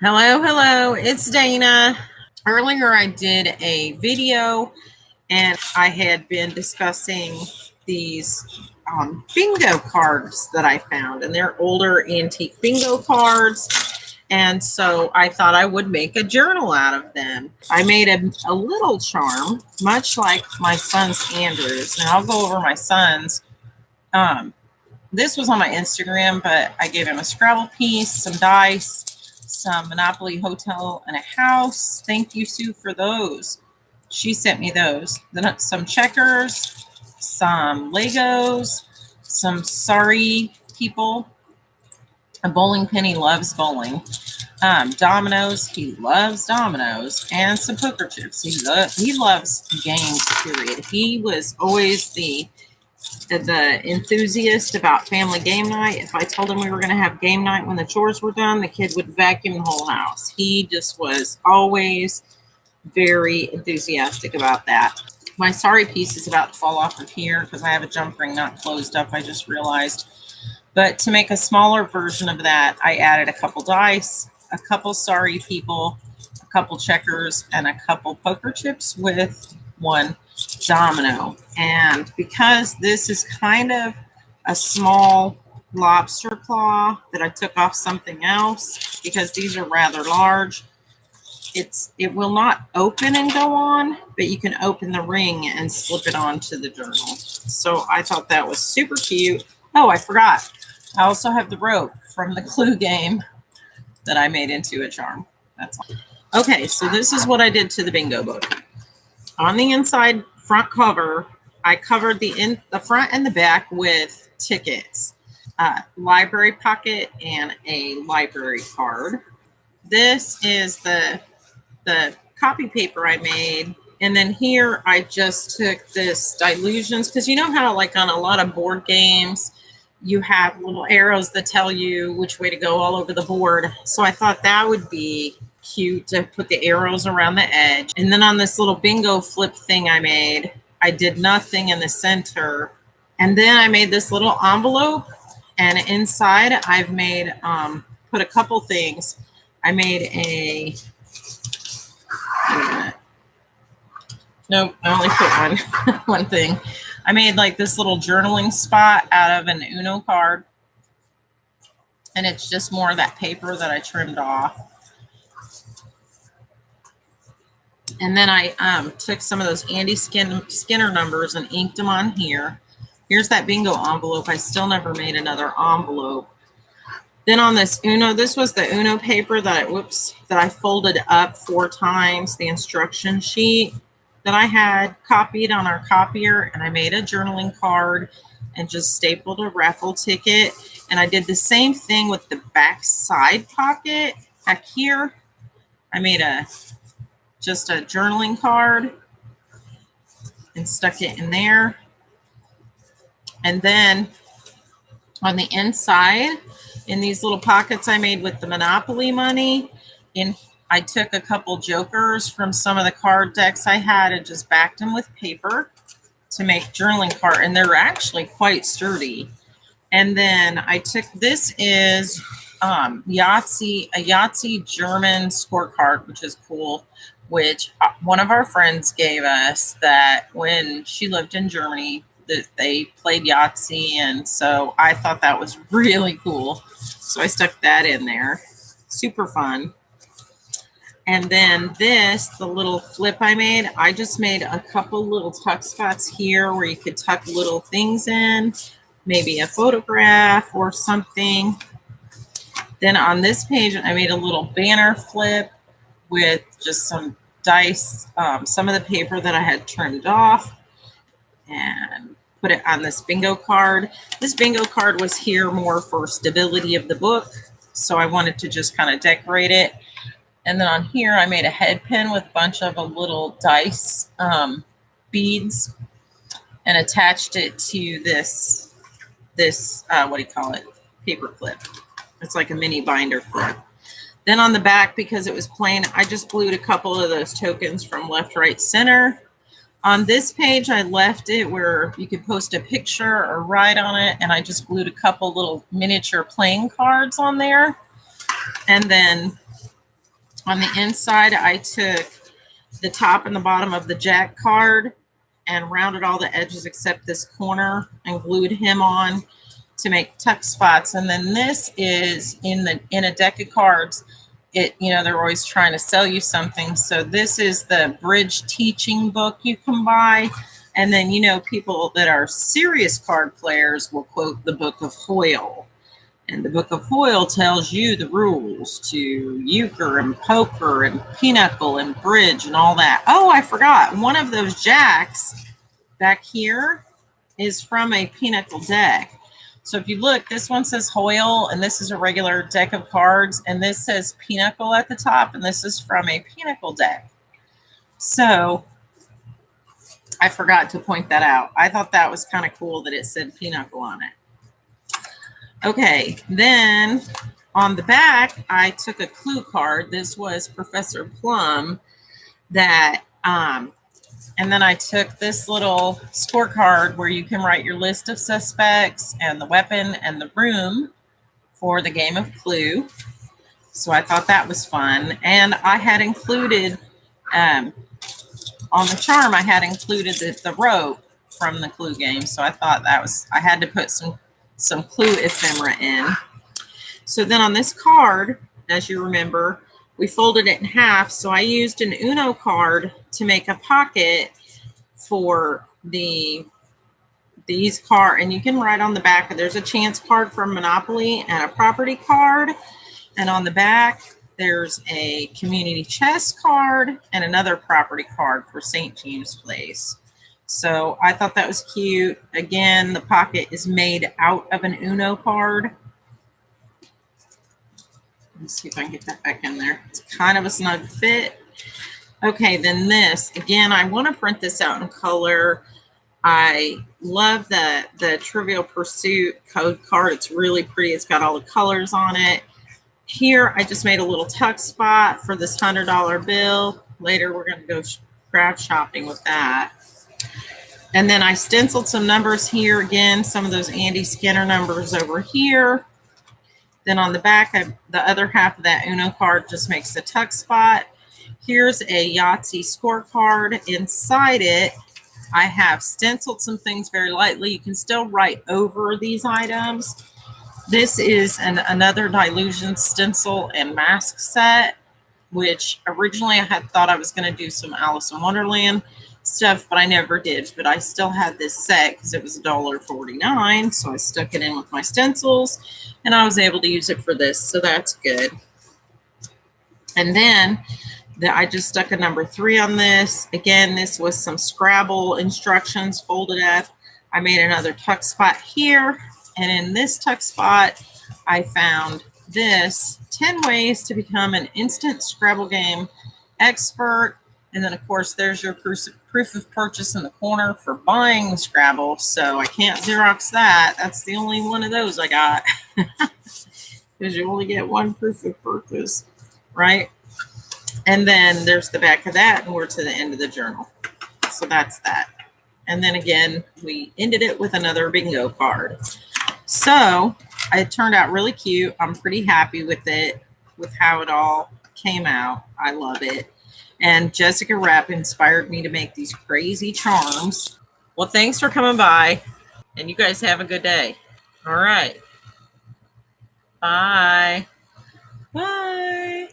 Hello, hello, it's Dana. Earlier, I did a video and I had been discussing these bingo cards that I found, and they're older antique bingo cards. And so I thought I would make a journal out of them. I made a little charm, much like my son's Andrews. And I'll go over my son's. Um, this was on my Instagram, but I gave him a Scrabble piece, some dice, some Monopoly Hotel and a house. Thank you, Sue, for those. She sent me those. Then some checkers, some Legos, some sorry people. A bowling pin, he loves bowling. Dominoes, he loves dominoes, and some poker chips. He loves games, period. He was always the enthusiast about family game night. If I told him we were going to have game night when the chores were done, the kid would vacuum the whole house. He just was always very enthusiastic about that. My sorry piece is about to fall off of here because I have a jump ring not closed up, I just realized. But to make a smaller version of that, I added a couple dice, a couple sorry people, a couple checkers, and a couple poker chips with one domino. And because this is kind of a small lobster claw that I took off something else, because these are rather large, it will not open and go on, but you can open the ring and slip it onto the journal. So I thought that was super cute. Oh, I forgot. I also have the rope from the Clue game that I made into a charm. That's all. Okay, so this is what I did to the bingo book. On the inside front cover, I covered the front and the back with tickets, library pocket, and a library card. This is the copy paper I made. And then here I just took this Dilutions, because you know how like on a lot of board games, you have little arrows that tell you which way to go all over the board. So I thought that would be cute to put the arrows around the edge. And then on this little bingo flip thing I made, I did nothing in the center. And then I made this little envelope, and inside I've made, put a couple things. I made a, nope, I only put one, one thing. I made like this little journaling spot out of an Uno card. And it's just more of that paper that I trimmed off. And then I took some of those Andy Skinner numbers and inked them on here. Here's that bingo envelope. I still never made another envelope. Then on this Uno, this was the Uno paper that I folded up 4 times, the instruction sheet that I had copied on our copier, and I made a journaling card and just stapled a raffle ticket. And I did the same thing with the back side pocket back here. I made just a journaling card and stuck it in there. And then on the inside, in these little pockets I made with the Monopoly money, I took a couple jokers from some of the card decks I had and just backed them with paper to make journaling card, and they're actually quite sturdy. And then I took, this is Yahtzee, a Yahtzee German scorecard, which is cool, which one of our friends gave us that when she lived in Germany, that they played Yahtzee. And so I thought that was really cool. So I stuck that in there. Super fun. And then this, the little flip I made, I just made a couple little tuck spots here where you could tuck little things in, maybe a photograph or something. Then on this page, I made a little banner flip with just some dice, some of the paper that I had trimmed off, and put it on this bingo card. This bingo card was here more for stability of the book, so I wanted to just kind of decorate it. And then on here, I made a head pin with a bunch of little dice beads and attached it to this what do you call it? Paper clip. It's like a mini binder clip. Then on the back, because it was plain, I just glued a couple of those tokens from left, right, center. On this page, I left it where you could post a picture or write on it, and I just glued a couple little miniature playing cards on there. And then On the inside, I took the top and the bottom of the Jack card and rounded all the edges except this corner and glued him on to make tuck spots. And then this is in a deck of cards. They're always trying to sell you something. So this is the bridge teaching book you can buy. And then, people that are serious card players will quote the Book of Hoyle. And the Book of Hoyle tells you the rules to euchre and poker and pinochle and bridge and all that. Oh, I forgot. One of those jacks back here is from a pinochle deck. So if you look, this one says Hoyle, and this is a regular deck of cards, and this says pinochle at the top, and this is from a pinochle deck. So I forgot to point that out. I thought that was kind of cool that it said pinochle on it. Okay, then on the back, I took a clue card. This was Professor Plum and then I took this little scorecard where you can write your list of suspects and the weapon and the room for the game of Clue. So I thought that was fun. And I had included, on the charm, I had included the rope from the Clue game. So I thought I had to put some Clue ephemera in. So then on this card, as you remember, we folded it in half. So I used an Uno card to make a pocket for these cards. And you can write on the back, there's a chance card for Monopoly and a property card. And on the back, there's a community chest card and another property card for St. James Place. So I thought that was cute. Again, the pocket is made out of an Uno card. Let's see if I can get that back in there. It's kind of a snug fit. Okay, then this, again, I want to print this out in color. I love the Trivial Pursuit code card. It's really pretty. It's got all the colors on it. Here, I just made a little tuck spot for this $100 bill. Later, we're going to go craft shopping with that. And then I stenciled some numbers here. Again, some of those Andy Skinner numbers over here. Then on the back, the other half of that Uno card just makes a tuck spot. Here's a Yahtzee scorecard. Inside it, I have stenciled some things very lightly. You can still write over these items. This is another Dylusion stencil and mask set, which originally I had thought I was going to do some Alice in Wonderland stuff, but I never did. But I still had this set because it was $1.49, so I stuck it in with my stencils, and I was able to use it for this, so that's good. And then I just stuck a number 3 on this. Again, this was some Scrabble instructions folded up. I made another tuck spot here, and in this tuck spot, I found this 10 ways to become an instant Scrabble game expert. And then, of course, there's your proof of purchase in the corner for buying the Scrabble. So I can't Xerox that. That's the only one of those I got. Because you only get one proof of purchase, right? And then there's the back of that, and we're to the end of the journal. So that's that. And then again, we ended it with another bingo card. So it turned out really cute. I'm pretty happy with it, with how it all came out. I love it. And Jessica Rapp inspired me to make these crazy charms. Well, thanks for coming by, and you guys have a good day. All right. Bye. Bye.